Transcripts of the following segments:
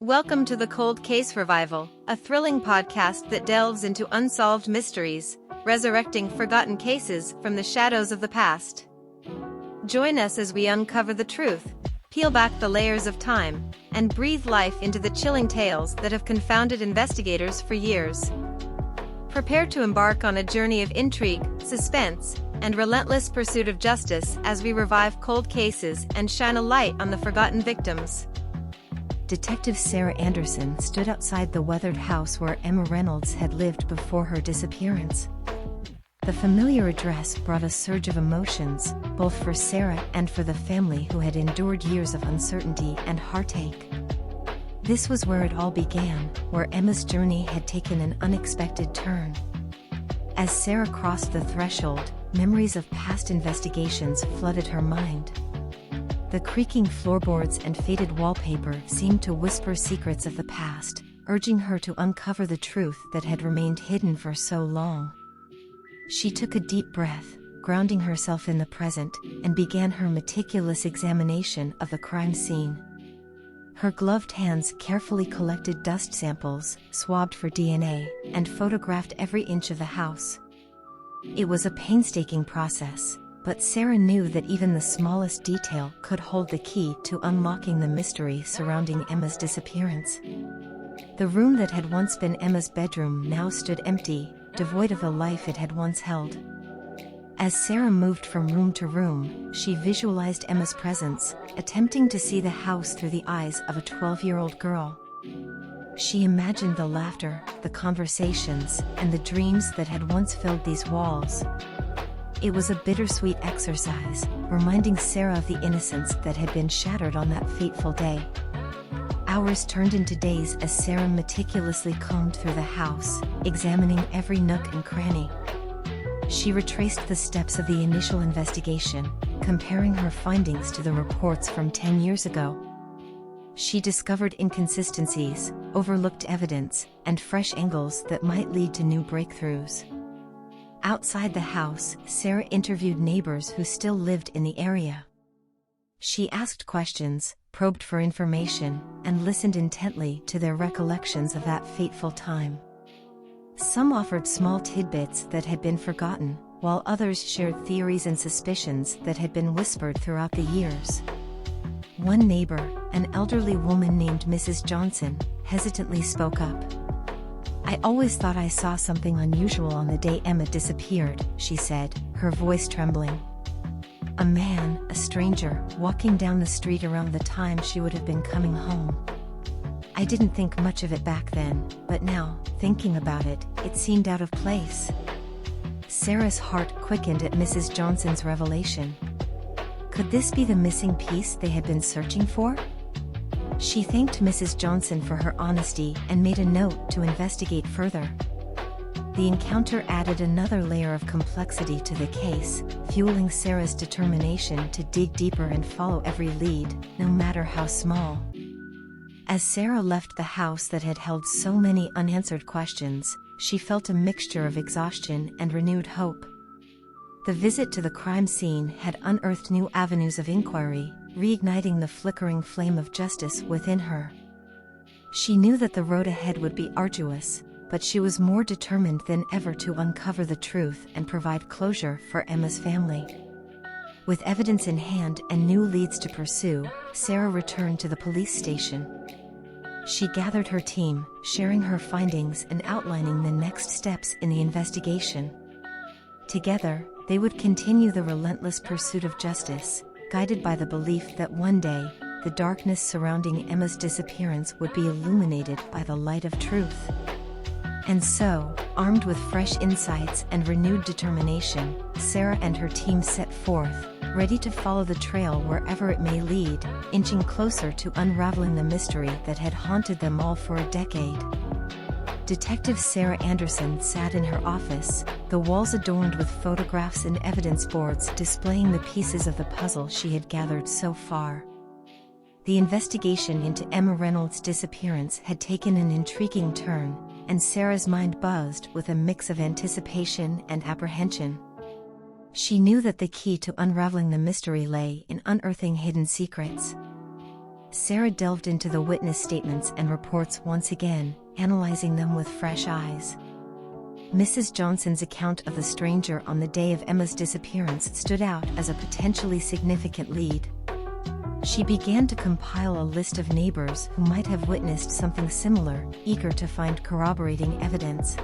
Welcome to the Cold Case Revival, a thrilling podcast that delves into unsolved mysteries, resurrecting forgotten cases from the shadows of the past. Join us as we uncover the truth, peel back the layers of time, and breathe life into the chilling tales that have confounded investigators for years. Prepare to embark on a journey of intrigue, suspense, and relentless pursuit of justice as we revive cold cases and shine a light on the forgotten victims. Detective Sarah Anderson stood outside the weathered house where Emma Reynolds had lived before her disappearance. The familiar address brought a surge of emotions, both for Sarah and for the family who had endured years of uncertainty and heartache. This was where it all began, where Emma's journey had taken an unexpected turn. As Sarah crossed the threshold, memories of past investigations flooded her mind. The creaking floorboards and faded wallpaper seemed to whisper secrets of the past, urging her to uncover the truth that had remained hidden for so long. She took a deep breath, grounding herself in the present, and began her meticulous examination of the crime scene. Her gloved hands carefully collected dust samples, swabbed for DNA, and photographed every inch of the house. It was a painstaking process, but Sarah knew that even the smallest detail could hold the key to unlocking the mystery surrounding Emma's disappearance. The room that had once been Emma's bedroom now stood empty, devoid of the life it had once held. As Sarah moved from room to room, she visualized Emma's presence, attempting to see the house through the eyes of a 12-year-old girl. She imagined the laughter, the conversations, and the dreams that had once filled these walls. It was a bittersweet exercise, reminding Sarah of the innocence that had been shattered on that fateful day. Hours turned into days as Sarah meticulously combed through the house, examining every nook and cranny. She retraced the steps of the initial investigation, comparing her findings to the reports from 10 years ago. She discovered inconsistencies, overlooked evidence, and fresh angles that might lead to new breakthroughs. Outside the house, Sarah interviewed neighbors who still lived in the area. She asked questions, probed for information, and listened intently to their recollections of that fateful time. Some offered small tidbits that had been forgotten, while others shared theories and suspicions that had been whispered throughout the years. One neighbor, an elderly woman named Mrs. Johnson, hesitantly spoke up. "I always thought I saw something unusual on the day Emma disappeared," she said, her voice trembling. "A man, a stranger, walking down the street around the time she would have been coming home. I didn't think much of it back then, but now, thinking about it, it seemed out of place." Sarah's heart quickened at Mrs. Johnson's revelation. Could this be the missing piece they had been searching for? She thanked Mrs. Johnson for her honesty and made a note to investigate further. The encounter added another layer of complexity to the case, fueling Sarah's determination to dig deeper and follow every lead, no matter how small. As Sarah left the house that had held so many unanswered questions, she felt a mixture of exhaustion and renewed hope. The visit to the crime scene had unearthed new avenues of inquiry, reigniting the flickering flame of justice within her. She knew that the road ahead would be arduous, but she was more determined than ever to uncover the truth and provide closure for Emma's family. With evidence in hand and new leads to pursue, Sarah returned to the police station. She gathered her team, sharing her findings and outlining the next steps in the investigation. Together, they would continue the relentless pursuit of justice, guided by the belief that one day, the darkness surrounding Emma's disappearance would be illuminated by the light of truth. And so, armed with fresh insights and renewed determination, Sarah and her team set forth, ready to follow the trail wherever it may lead, inching closer to unraveling the mystery that had haunted them all for a decade. Detective Sarah Anderson sat in her office, the walls adorned with photographs and evidence boards displaying the pieces of the puzzle she had gathered so far. The investigation into Emma Reynolds' disappearance had taken an intriguing turn, and Sarah's mind buzzed with a mix of anticipation and apprehension. She knew that the key to unraveling the mystery lay in unearthing hidden secrets. Sarah delved into the witness statements and reports once again, analyzing them with fresh eyes. Mrs. Johnson's account of the stranger on the day of Emma's disappearance stood out as a potentially significant lead. She began to compile a list of neighbors who might have witnessed something similar, eager to find corroborating evidence.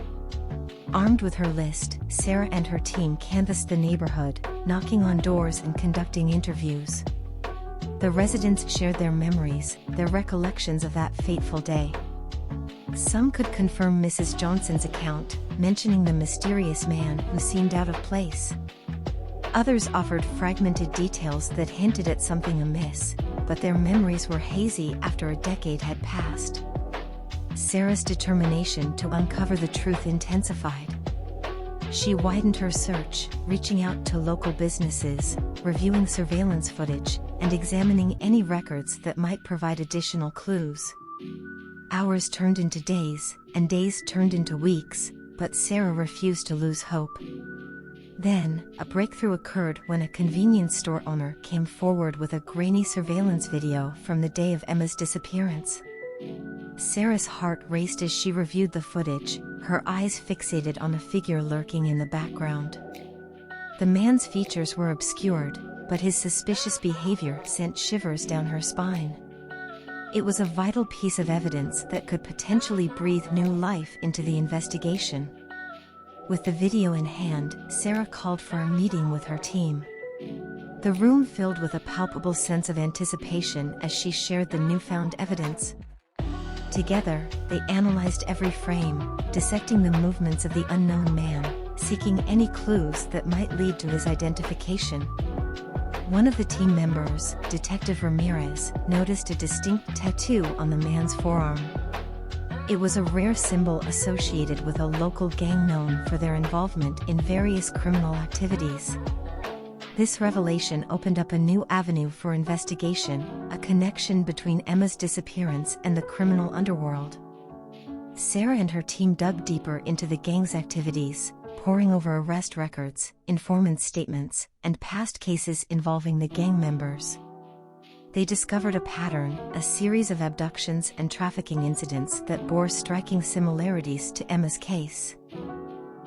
Armed with her list, Sarah and her team canvassed the neighborhood, knocking on doors and conducting interviews. The residents shared their memories, their recollections of that fateful day. Some could confirm Mrs. Johnson's account, mentioning the mysterious man who seemed out of place. Others offered fragmented details that hinted at something amiss, but their memories were hazy after a decade had passed. Sarah's determination to uncover the truth intensified. She widened her search, reaching out to local businesses, reviewing surveillance footage, and examining any records that might provide additional clues. Hours turned into days, and days turned into weeks, but Sarah refused to lose hope. Then, a breakthrough occurred when a convenience store owner came forward with a grainy surveillance video from the day of Emma's disappearance. Sarah's heart raced as she reviewed the footage, her eyes fixated on a figure lurking in the background. The man's features were obscured, but his suspicious behavior sent shivers down her spine. It was a vital piece of evidence that could potentially breathe new life into the investigation. With the video in hand, Sarah called for a meeting with her team. The room filled with a palpable sense of anticipation as she shared the newfound evidence. Together, they analyzed every frame, dissecting the movements of the unknown man, seeking any clues that might lead to his identification. One of the team members, Detective Ramirez, noticed a distinct tattoo on the man's forearm. It was a rare symbol associated with a local gang known for their involvement in various criminal activities. This revelation opened up a new avenue for investigation, a connection between Emma's disappearance and the criminal underworld. Sarah and her team dug deeper into the gang's activities, poring over arrest records, informant statements, and past cases involving the gang members. They discovered a pattern, a series of abductions and trafficking incidents that bore striking similarities to Emma's case.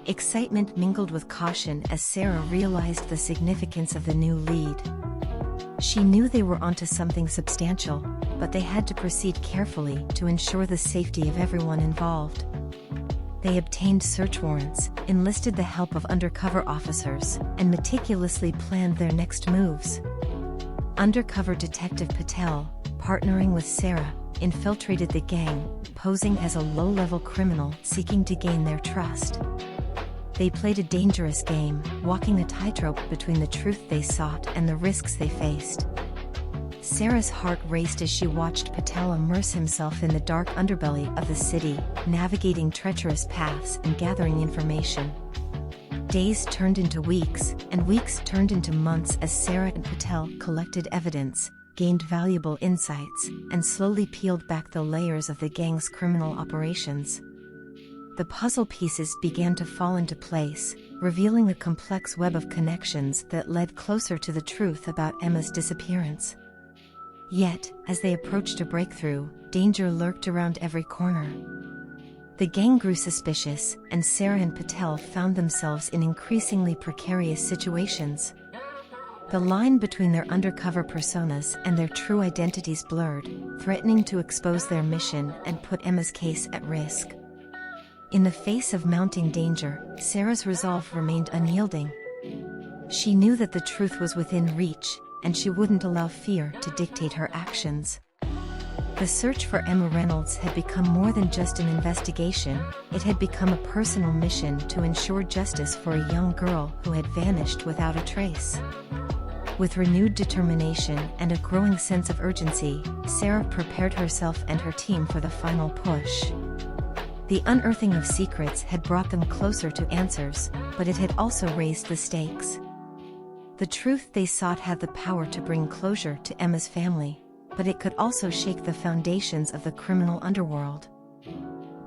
Excitement mingled with caution as Sarah realized the significance of the new lead. She knew they were onto something substantial, but they had to proceed carefully to ensure the safety of everyone involved. They obtained search warrants, enlisted the help of undercover officers, and meticulously planned their next moves. Undercover Detective Patel, partnering with Sarah, infiltrated the gang, posing as a low-level criminal seeking to gain their trust. They played a dangerous game, walking a tightrope between the truth they sought and the risks they faced. Sarah's heart raced as she watched Patel immerse himself in the dark underbelly of the city, navigating treacherous paths and gathering information. Days turned into weeks, and weeks turned into months as Sarah and Patel collected evidence, gained valuable insights, and slowly peeled back the layers of the gang's criminal operations. The puzzle pieces began to fall into place, revealing a complex web of connections that led closer to the truth about Emma's disappearance. Yet, as they approached a breakthrough, danger lurked around every corner. The gang grew suspicious, and Sarah and Patel found themselves in increasingly precarious situations. The line between their undercover personas and their true identities blurred, threatening to expose their mission and put Emma's case at risk. In the face of mounting danger, Sarah's resolve remained unyielding. She knew that the truth was within reach, and she wouldn't allow fear to dictate her actions. The search for Emma Reynolds had become more than just an investigation, it had become a personal mission to ensure justice for a young girl who had vanished without a trace. With renewed determination and a growing sense of urgency, Sarah prepared herself and her team for the final push. The unearthing of secrets had brought them closer to answers, but it had also raised the stakes. The truth they sought had the power to bring closure to Emma's family, but it could also shake the foundations of the criminal underworld.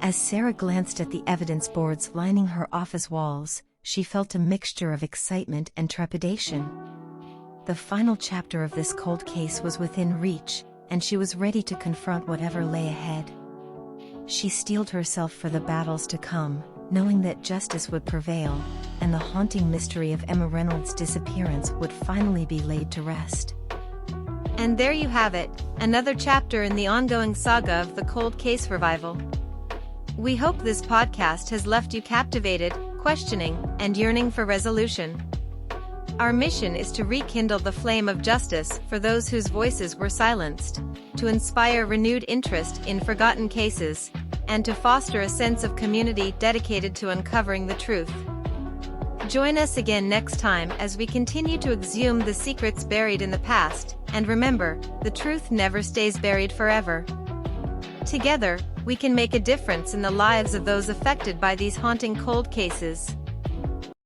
As Sarah glanced at the evidence boards lining her office walls, she felt a mixture of excitement and trepidation. The final chapter of this cold case was within reach, and she was ready to confront whatever lay ahead. She steeled herself for the battles to come, knowing that justice would prevail, and the haunting mystery of Emma Reynolds' disappearance would finally be laid to rest. And there you have it, another chapter in the ongoing saga of the Cold Case revival. We hope this podcast has left you captivated, questioning, and yearning for resolution. Our mission is to rekindle the flame of justice for those whose voices were silenced, to inspire renewed interest in forgotten cases, and to foster a sense of community dedicated to uncovering the truth. Join us again next time as we continue to exhume the secrets buried in the past, and remember, the truth never stays buried forever. Together, we can make a difference in the lives of those affected by these haunting cold cases.